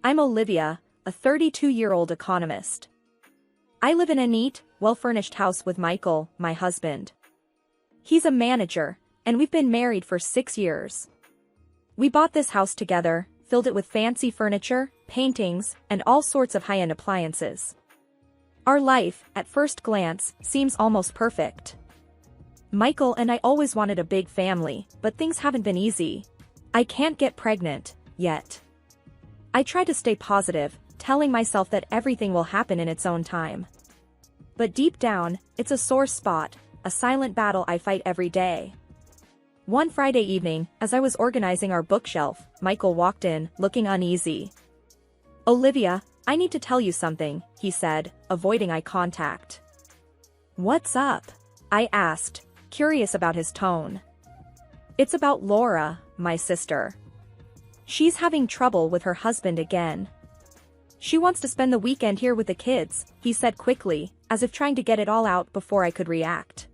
I'm Olivia, a 32-year-old economist. I live in a neat, well-furnished house with Michael, my husband. He's a manager, and we've been married for 6 years. We bought this house together, filled it with fancy furniture, paintings, and all sorts of high-end appliances. Our life, at first glance, seems almost perfect. Michael and I always wanted a big family, but things haven't been easy. I can't get pregnant, yet. I try to stay positive, telling myself that everything will happen in its own time. But deep down, it's a sore spot, a silent battle I fight every day. One Friday evening, as I was organizing our bookshelf, Michael walked in, looking uneasy. "Olivia, I need to tell you something," he said, avoiding eye contact. "What's up?" I asked, curious about his tone. "It's about Laura, my sister. She's having trouble with her husband again. She wants to spend the weekend here with the kids," he said quickly, as if trying to get it all out before I could react.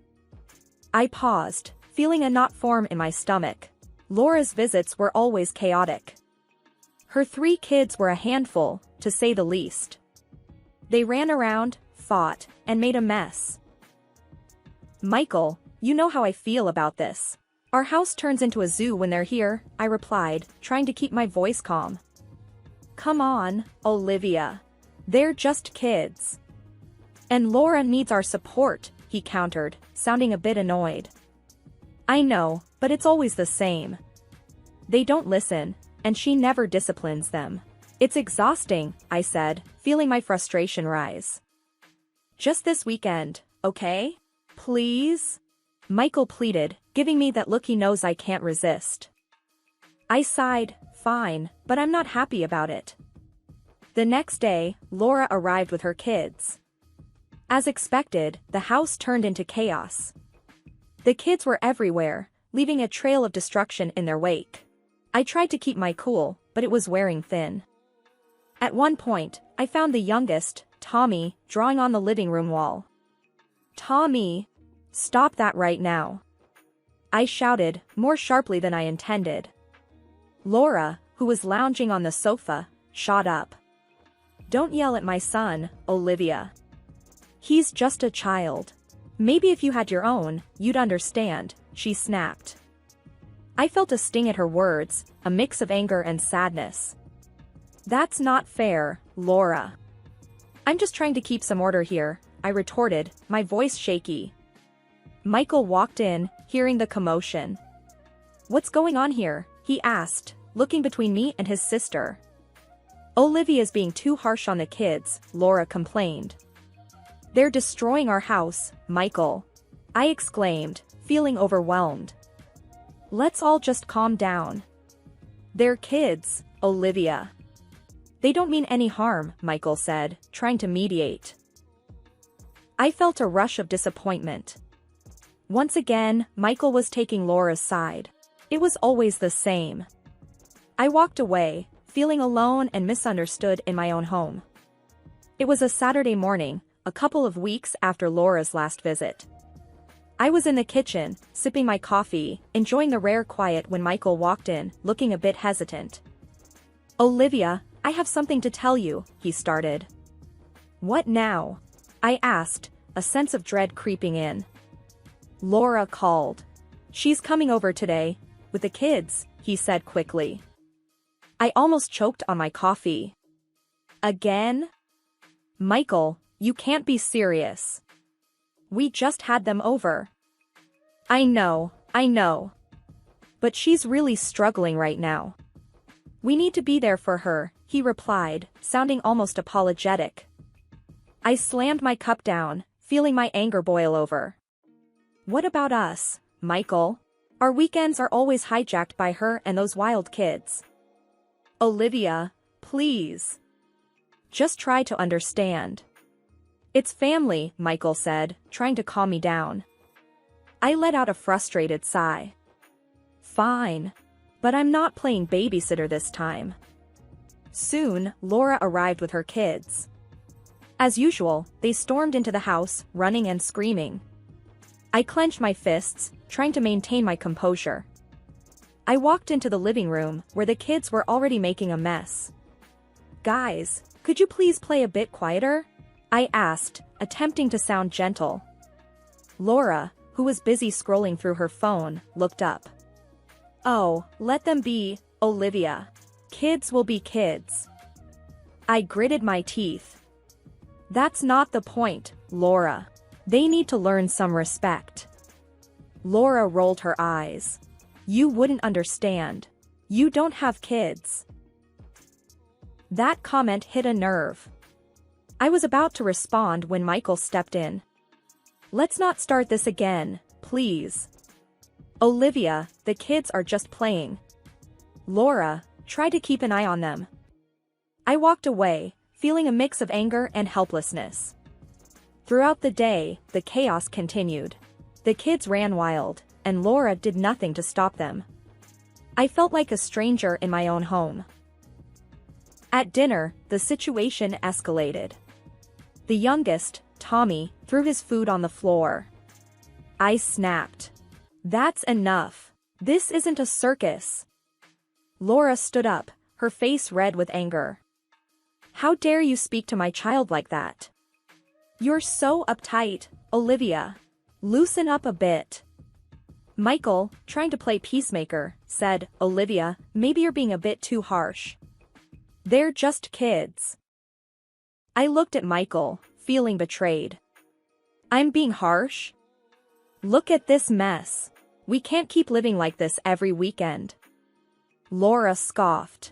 I paused, feeling a knot form in my stomach. Laura's visits were always chaotic. Her 3 kids were a handful, to say the least. They ran around, fought, and made a mess. "Michael, you know how I feel about this. Our house turns into a zoo when they're here," I replied, trying to keep my voice calm. "Come on, Olivia. They're just kids. And Laura needs our support," he countered, sounding a bit annoyed. "I know, but it's always the same. They don't listen, and she never disciplines them. It's exhausting," I said, feeling my frustration rise. "Just this weekend, okay? Please?" Michael pleaded, giving me that look he knows I can't resist. I sighed, "Fine, but I'm not happy about it." The next day, Laura arrived with her kids. As expected, the house turned into chaos. The kids were everywhere, leaving a trail of destruction in their wake. I tried to keep my cool, but it was wearing thin. At one point, I found the youngest, Tommy, drawing on the living room wall. "Tommy, stop that right now," I shouted, more sharply than I intended. Laura, who was lounging on the sofa, shot up. "Don't yell at my son, Olivia. He's just a child. Maybe if you had your own, you'd understand," she snapped. I felt a sting at her words, a mix of anger and sadness. "That's not fair, Laura." "I'm just trying to keep some order here," I retorted, my voice shaky. Michael walked in, hearing the commotion. "What's going on here?" he asked, looking between me and his sister. "Olivia's being too harsh on the kids," Laura complained. "They're destroying our house, Michael," I exclaimed, feeling overwhelmed. "Let's all just calm down. They're kids, Olivia. They don't mean any harm," Michael said, trying to mediate. I felt a rush of disappointment. Once again, Michael was taking Laura's side. It was always the same. I walked away, feeling alone and misunderstood in my own home. It was a Saturday morning, a couple of weeks after Laura's last visit. I was in the kitchen, sipping my coffee, enjoying the rare quiet when Michael walked in, looking a bit hesitant. "Olivia, I have something to tell you," he started. "What now?" I asked, a sense of dread creeping in. "Laura called. She's coming over today, with the kids," he said quickly. I almost choked on my coffee. "Again? Michael, you can't be serious. We just had them over." I know. But she's really struggling right now. We need to be there for her," he replied, sounding almost apologetic. I slammed my cup down, feeling my anger boil over. "What about us, Michael? Our weekends are always hijacked by her and those wild kids. Olivia, please. Just try to understand." "It's family," Michael said, trying to calm me down. I let out a frustrated sigh. "Fine. But I'm not playing babysitter this time." Soon, Laura arrived with her kids. As usual, they stormed into the house, running and screaming. I clenched my fists, trying to maintain my composure. I walked into the living room, where the kids were already making a mess. Guys, could you please play a bit quieter? I asked, attempting to sound gentle. Laura, who was busy scrolling through her phone, looked up. Oh, let them be, Olivia. Kids will be kids. I gritted my teeth. That's not the point, Laura. They need to learn some respect. Laura rolled her eyes. You wouldn't understand. You don't have kids. That comment hit a nerve. I was about to respond when Michael stepped in. Let's not start this again, please. Olivia, the kids are just playing. Laura, try to keep an eye on them. I walked away, feeling a mix of anger and helplessness. Throughout the day, the chaos continued. The kids ran wild, and Laura did nothing to stop them. I felt like a stranger in my own home. At dinner, the situation escalated. The youngest, Tommy, threw his food on the floor. I snapped. That's enough. This isn't a circus. Laura stood up, her face red with anger. How dare you speak to my child like that? You're so uptight, Olivia. Loosen up a bit. Michael, trying to play peacemaker, said, Olivia, maybe you're being a bit too harsh. They're just kids. I looked at Michael, feeling betrayed. I'm being harsh? Look at this mess. We can't keep living like this every weekend. Laura scoffed.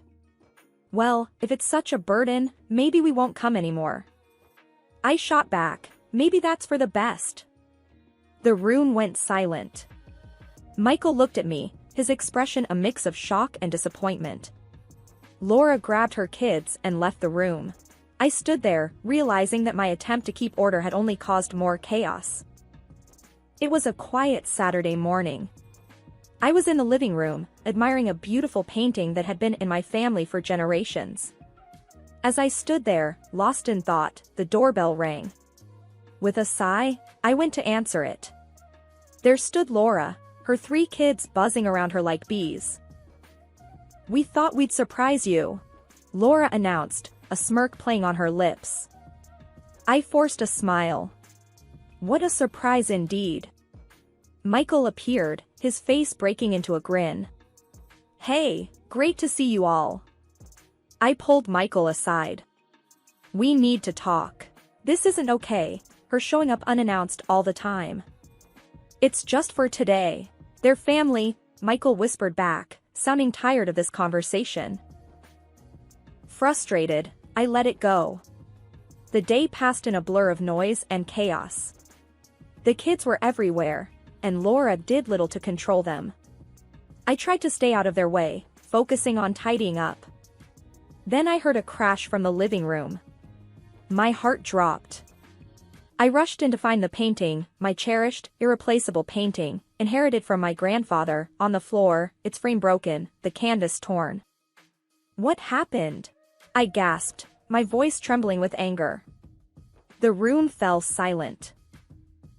Well, if it's such a burden, maybe we won't come anymore. I shot back, maybe that's for the best. The room went silent. Michael looked at me, his expression a mix of shock and disappointment. Laura grabbed her kids and left the room. I stood there, realizing that my attempt to keep order had only caused more chaos. It was a quiet Saturday morning. I was in the living room, admiring a beautiful painting that had been in my family for generations. As I stood there, lost in thought, the doorbell rang. With a sigh, I went to answer it. There stood Laura, her 3 kids buzzing around her like bees. We thought we'd surprise you, Laura announced, a smirk playing on her lips. I forced a smile. What a surprise indeed. Michael appeared, his face breaking into a grin. Hey, great to see you all. I pulled Michael aside. We need to talk. This isn't okay, her showing up unannounced all the time. It's just for today. Their family, Michael whispered back, sounding tired of this conversation. Frustrated, I let it go. The day passed in a blur of noise and chaos. The kids were everywhere, and Laura did little to control them. I tried to stay out of their way, focusing on tidying up. Then I heard a crash from the living room. My heart dropped. I rushed in to find the painting, my cherished, irreplaceable painting, inherited from my grandfather, on the floor, its frame broken, the canvas torn. What happened? I gasped, my voice trembling with anger. The room fell silent.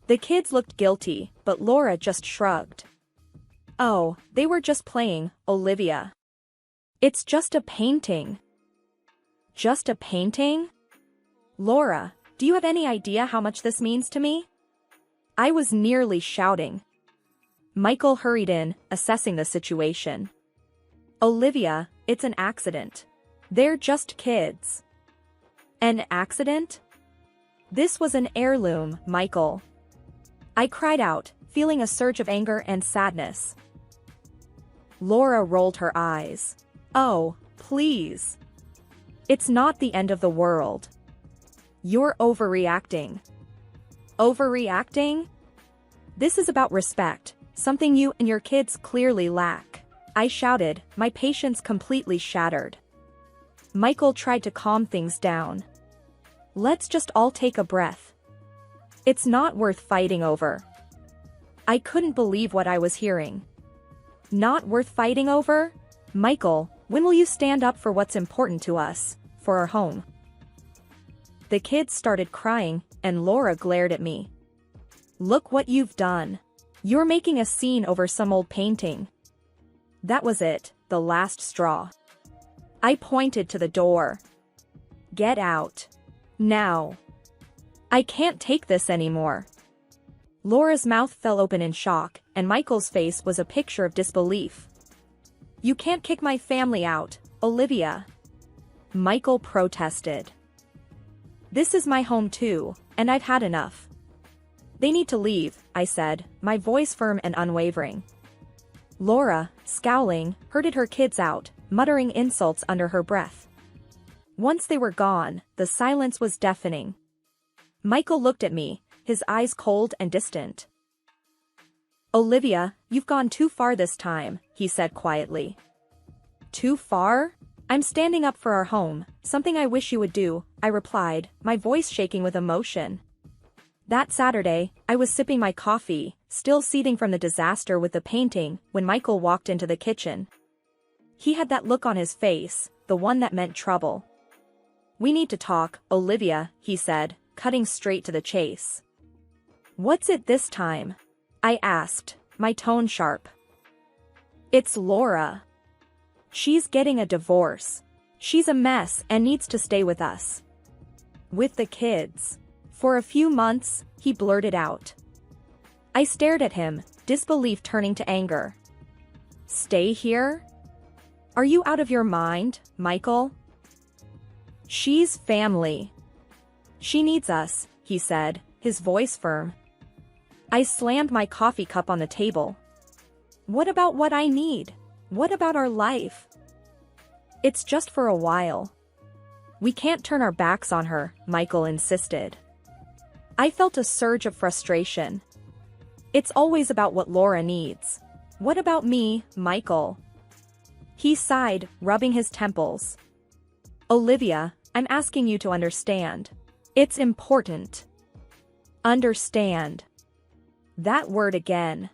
The kids looked guilty, but Laura just shrugged. Oh, they were just playing, Olivia. It's just a painting. Just a painting? Laura, do you have any idea how much this means to me? I was nearly shouting. Michael hurried in, assessing the situation. Olivia, it's an accident. They're just kids. An accident? This was an heirloom, Michael. I cried out, feeling a surge of anger and sadness. Laura rolled her eyes. Oh, please. It's not the end of the world. You're overreacting. Overreacting? This is about respect, something you and your kids clearly lack. I shouted, my patience completely shattered. Michael tried to calm things down. Let's just all take a breath. It's not worth fighting over. I couldn't believe what I was hearing. Not worth fighting over? Michael, when will you stand up for what's important to us, for our home? The kids started crying, and Laura glared at me. Look what you've done. You're making a scene over some old painting. That was it, the last straw. I pointed to the door. Get out. Now. I can't take this anymore. Laura's mouth fell open in shock, and Michael's face was a picture of disbelief. You can't kick my family out, Olivia. Michael protested. This is my home too, and I've had enough. They need to leave, I said, my voice firm and unwavering. Laura, scowling, herded her kids out, muttering insults under her breath. Once they were gone, the silence was deafening. Michael looked at me, his eyes cold and distant. Olivia, you've gone too far this time, he said quietly. Too far? I'm standing up for our home, something I wish you would do, I replied, my voice shaking with emotion. That Saturday, I was sipping my coffee, still seething from the disaster with the painting, when Michael walked into the kitchen. He had that look on his face, the one that meant trouble. We need to talk, Olivia, he said, cutting straight to the chase. What's it this time? I asked, my tone sharp. It's Laura. She's getting a divorce. She's a mess and needs to stay with us. With the kids. For a few months, he blurted out. I stared at him, disbelief turning to anger. Stay here? Are you out of your mind, Michael? She's family. She needs us, he said, his voice firm. I slammed my coffee cup on the table. What about what I need? What about our life? It's just for a while. We can't turn our backs on her, Michael insisted. I felt a surge of frustration. It's always about what Laura needs. What about me, Michael? He sighed, rubbing his temples. Olivia, I'm asking you to understand. It's important. Understand. That word again.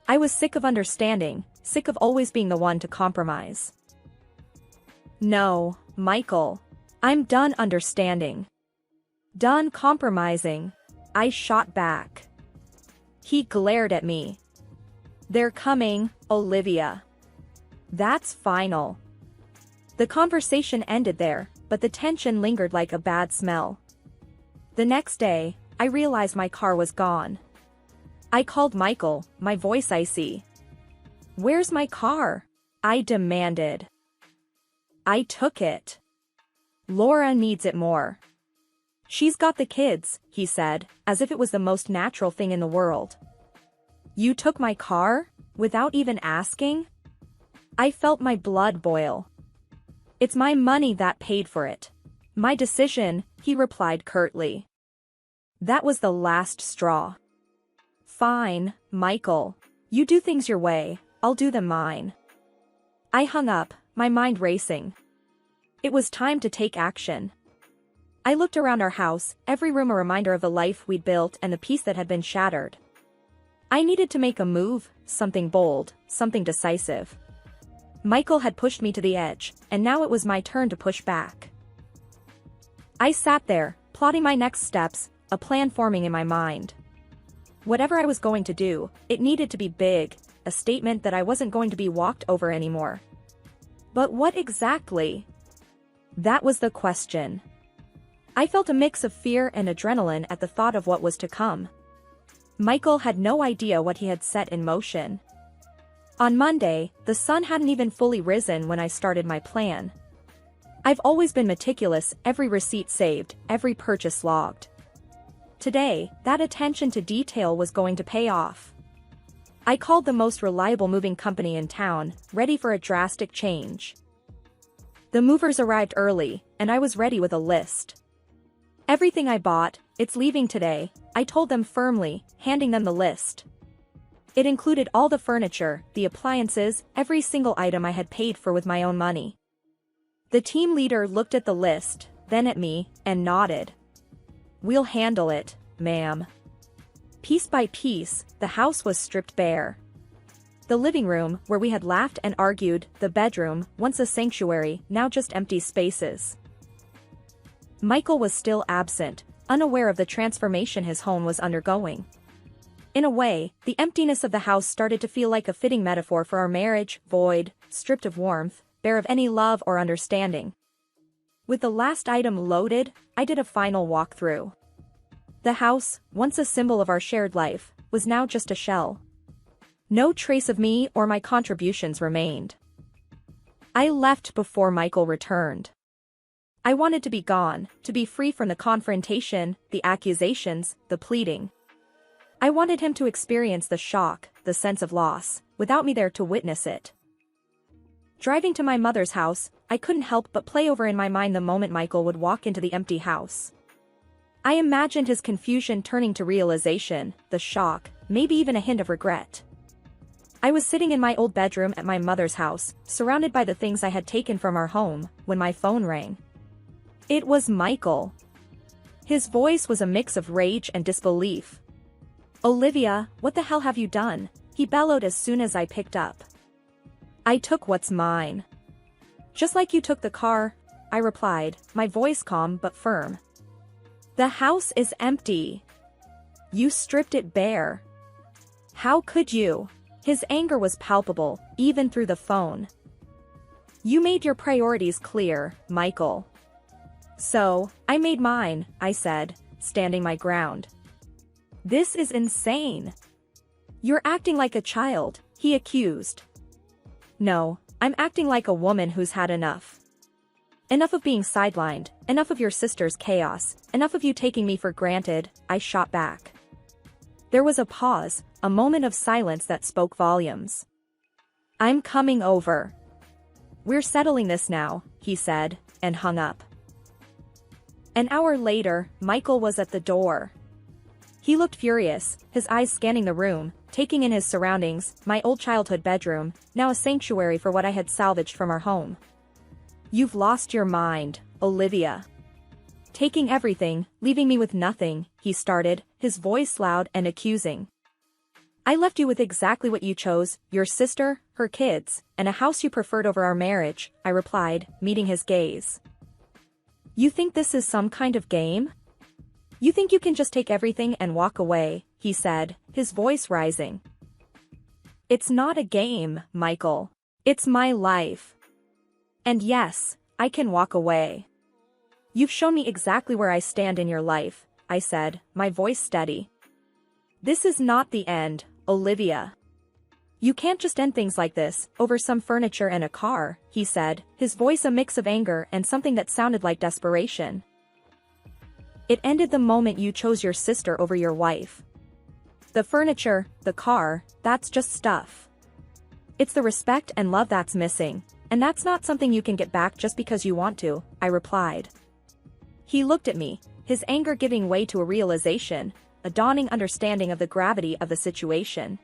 I was sick of understanding, sick of always being the one to compromise. No, Michael. I'm done understanding. Done compromising. I shot back. He glared at me. They're coming, Olivia. That's final. The conversation ended there, but the tension lingered like a bad smell. The next day, I realized my car was gone. I called Michael, my voice icy. Where's my car? I demanded. I took it. Laura needs it more. She's got the kids, he said, as if it was the most natural thing in the world. You took my car? Without even asking? I felt my blood boil. It's my money that paid for it. My decision, he replied curtly. That was the last straw. Fine, Michael. You do things your way, I'll do them mine. I hung up, my mind racing. It was time to take action. I looked around our house, every room a reminder of the life we'd built and the peace that had been shattered. I needed to make a move, something bold, something decisive. Michael had pushed me to the edge, and now it was my turn to push back. I sat there, plotting my next steps, a plan forming in my mind. Whatever I was going to do, it needed to be big, a statement that I wasn't going to be walked over anymore. But what exactly? That was the question. I felt a mix of fear and adrenaline at the thought of what was to come. Michael had no idea what he had set in motion. On Monday, the sun hadn't even fully risen when I started my plan. I've always been meticulous, every receipt saved, every purchase logged. Today, that attention to detail was going to pay off. I called the most reliable moving company in town, ready for a drastic change. The movers arrived early, and I was ready with a list. Everything I bought, it's leaving today, I told them firmly, handing them the list. It included all the furniture, the appliances, every single item I had paid for with my own money. The team leader looked at the list, then at me, and nodded. We'll handle it, ma'am. Piece by piece, the house was stripped bare. The living room, where we had laughed and argued, the bedroom, once a sanctuary, now just empty spaces. Michael was still absent, unaware of the transformation his home was undergoing. In a way, the emptiness of the house started to feel like a fitting metaphor for our marriage, void, stripped of warmth, bare of any love or understanding. With the last item loaded, I did a final walkthrough. The house, once a symbol of our shared life, was now just a shell. No trace of me or my contributions remained. I left before Michael returned. I wanted to be gone, to be free from the confrontation, the accusations, the pleading. I wanted him to experience the shock, the sense of loss, without me there to witness it. Driving to my mother's house, I couldn't help but play over in my mind the moment Michael would walk into the empty house. I imagined his confusion turning to realization, the shock, maybe even a hint of regret. I was sitting in my old bedroom at my mother's house, surrounded by the things I had taken from our home, when my phone rang. It was Michael. His voice was a mix of rage and disbelief. "Olivia, what the hell have you done?" he bellowed as soon as I picked up. "I took what's mine." "Just like you took the car," I replied, my voice calm but firm. "The house is empty. You stripped it bare. How could you?" His anger was palpable, even through the phone. "You made your priorities clear, Michael." "So, I made mine," I said, standing my ground. "This is insane." "You're acting like a child," he accused. "No, I'm acting like a woman who's had enough. Enough of being sidelined, enough of your sister's chaos, enough of you taking me for granted," I shot back. There was a pause, a moment of silence that spoke volumes. "I'm coming over." "We're settling this now," he said, and hung up. An hour later, Michael was at the door. He looked furious, his eyes scanning the room, taking in his surroundings, my old childhood bedroom, now a sanctuary for what I had salvaged from our home. "You've lost your mind, Olivia. Taking everything, leaving me with nothing," he started, his voice loud and accusing. "I left you with exactly what you chose, your sister, her kids, and a house you preferred over our marriage," I replied, meeting his gaze. "You think this is some kind of game? You think you can just take everything and walk away," he said, his voice rising. "It's not a game, Michael. It's my life. And yes, I can walk away. You've shown me exactly where I stand in your life," I said, my voice steady. "This is not the end, Olivia. You can't just end things like this, over some furniture and a car," he said, his voice a mix of anger and something that sounded like desperation. "It ended the moment you chose your sister over your wife. The furniture, the car, that's just stuff. It's the respect and love that's missing, and that's not something you can get back just because you want to," I replied. He looked at me, his anger giving way to a realization, a dawning understanding of the gravity of the situation.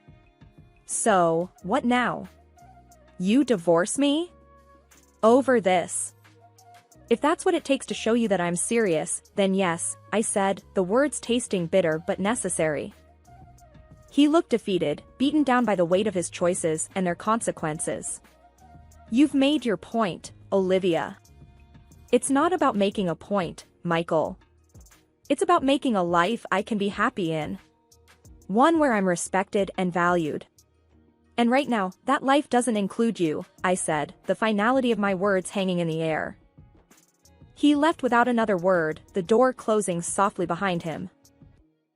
"So, what now? You divorce me? Over this? If that's what it takes to show you that I'm serious, then yes," I said, the words tasting bitter but necessary. He looked defeated, beaten down by the weight of his choices and their consequences. "You've made your point, Olivia. It's not about making a point, Michael. It's about making a life I can be happy in. One where I'm respected and valued. And right now, that life doesn't include you," I said, the finality of my words hanging in the air. He left without another word, the door closing softly behind him.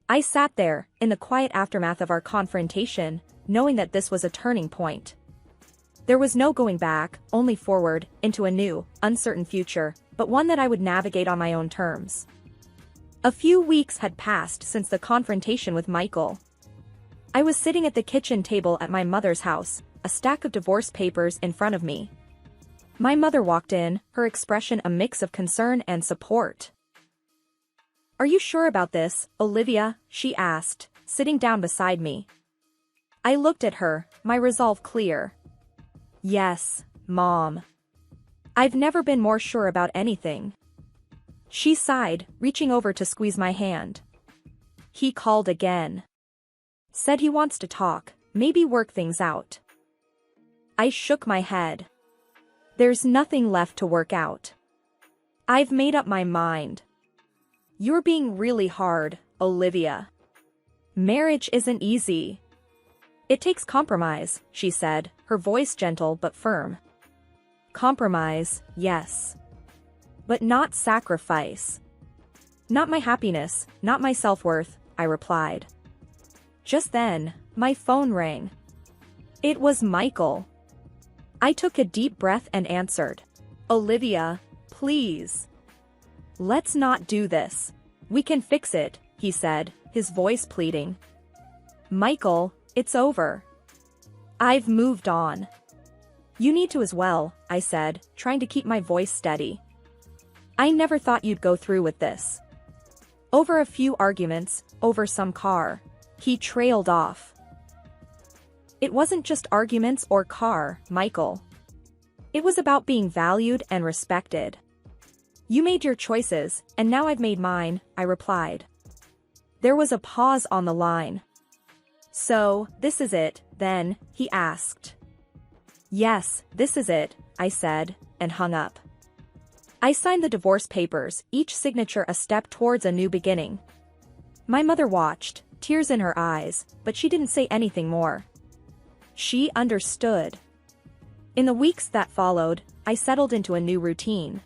I sat there, in the quiet aftermath of our confrontation, knowing that this was a turning point. There was no going back, only forward, into a new, uncertain future, but one that I would navigate on my own terms. A few weeks had passed since the confrontation with Michael. I was sitting at the kitchen table at my mother's house, a stack of divorce papers in front of me. My mother walked in, her expression a mix of concern and support. "Are you sure about this, Olivia?" she asked, sitting down beside me. I looked at her, my resolve clear. "Yes, Mom. I've never been more sure about anything." She sighed, reaching over to squeeze my hand. "He called again. Said he wants to talk, maybe work things out." I shook my head. "There's nothing left to work out. I've made up my mind. You're being really hard, Olivia. Marriage isn't easy. It takes compromise," she said, her voice gentle but firm. "Compromise, yes. But not sacrifice. Not my happiness, not my self-worth, I replied. Just then, my phone rang. It was Michael. I took a deep breath and answered. Olivia, please. Let's not do this. We can fix it, he said, his voice pleading. Michael, it's over. I've moved on. You need to as well, I said, trying to keep my voice steady. I never thought you'd go through with this. Over a few arguments, over some car. He trailed off. It wasn't just arguments or car, Michael. It was about being valued and respected. You made your choices, and now I've made mine, I replied. There was a pause on the line. So, this is it, then, he asked. Yes, this is it, I said, and hung up. I signed the divorce papers, each signature a step towards a new beginning. My mother watched, tears in her eyes, but she didn't say anything more. She understood. In the weeks that followed, I settled into a new routine.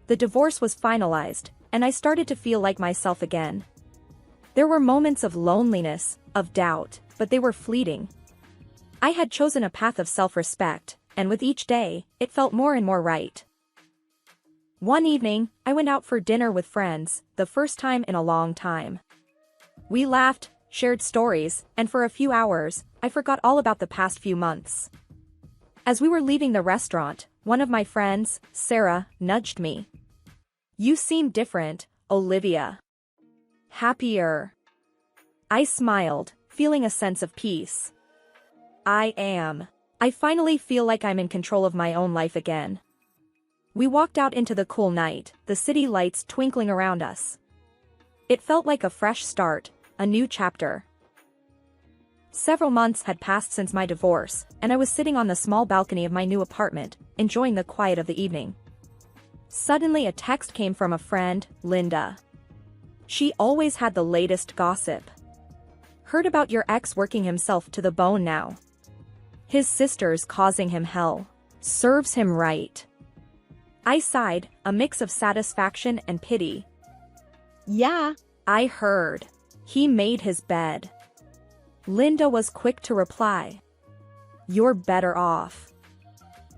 The divorce was finalized, and I started to feel like myself again. There were moments of loneliness, of doubt, but they were fleeting. I had chosen a path of self-respect, and with each day, it felt more and more right. One evening, I went out for dinner with friends, the first time in a long time. We laughed, shared stories, and for a few hours, I forgot all about the past few months. As we were leaving the restaurant, one of my friends, Sarah, nudged me. You seem different, Olivia. Happier. I smiled, feeling a sense of peace. I am. I finally feel like I'm in control of my own life again. We walked out into the cool night, the city lights twinkling around us. It felt like a fresh start, a new chapter. Several months had passed since my divorce, and I was sitting on the small balcony of my new apartment, enjoying the quiet of the evening. Suddenly a text came from a friend, Linda. She always had the latest gossip. Heard about your ex working himself to the bone now. His sister's causing him hell. Serves him right. I sighed, a mix of satisfaction and pity. Yeah, I heard. He made his bed. Linda was quick to reply. You're better off.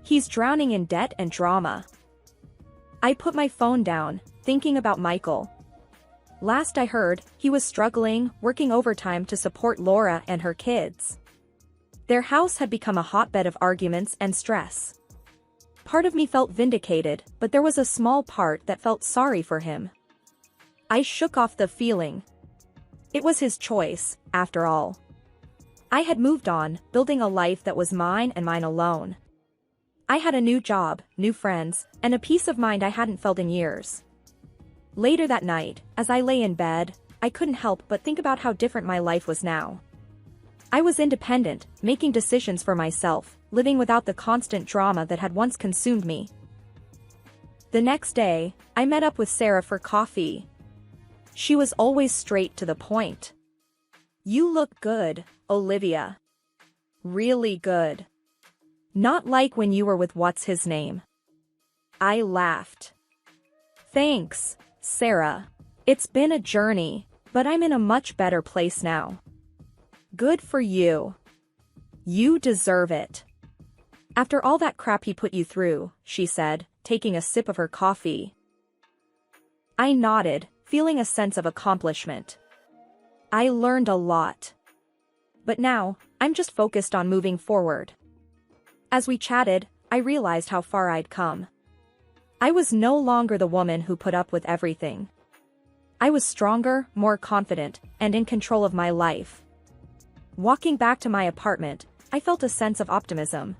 He's drowning in debt and drama. I put my phone down, thinking about Michael. Last I heard, he was struggling, working overtime to support Laura and her kids. Their house had become a hotbed of arguments and stress. Part of me felt vindicated, but there was a small part that felt sorry for him. I shook off the feeling. It was his choice, after all. I had moved on, building a life that was mine and mine alone. I had a new job, new friends, and a peace of mind I hadn't felt in years. Later that night, as I lay in bed, I couldn't help but think about how different my life was now. I was independent, making decisions for myself, living without the constant drama that had once consumed me. The next day, I met up with Sarah for coffee. She was always straight to the point. You look good, Olivia. Really good. Not like when you were with what's-his-name. I laughed. Thanks, Sarah. It's been a journey, but I'm in a much better place now. Good for you. You deserve it. After all that crap he put you through, she said, taking a sip of her coffee. I nodded, feeling a sense of accomplishment. I learned a lot. But now, I'm just focused on moving forward. As we chatted, I realized how far I'd come. I was no longer the woman who put up with everything. I was stronger, more confident, and in control of my life. Walking back to my apartment, I felt a sense of optimism.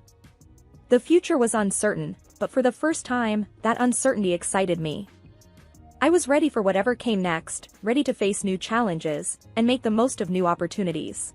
The future was uncertain, but for the first time, that uncertainty excited me. I was ready for whatever came next, ready to face new challenges, and make the most of new opportunities.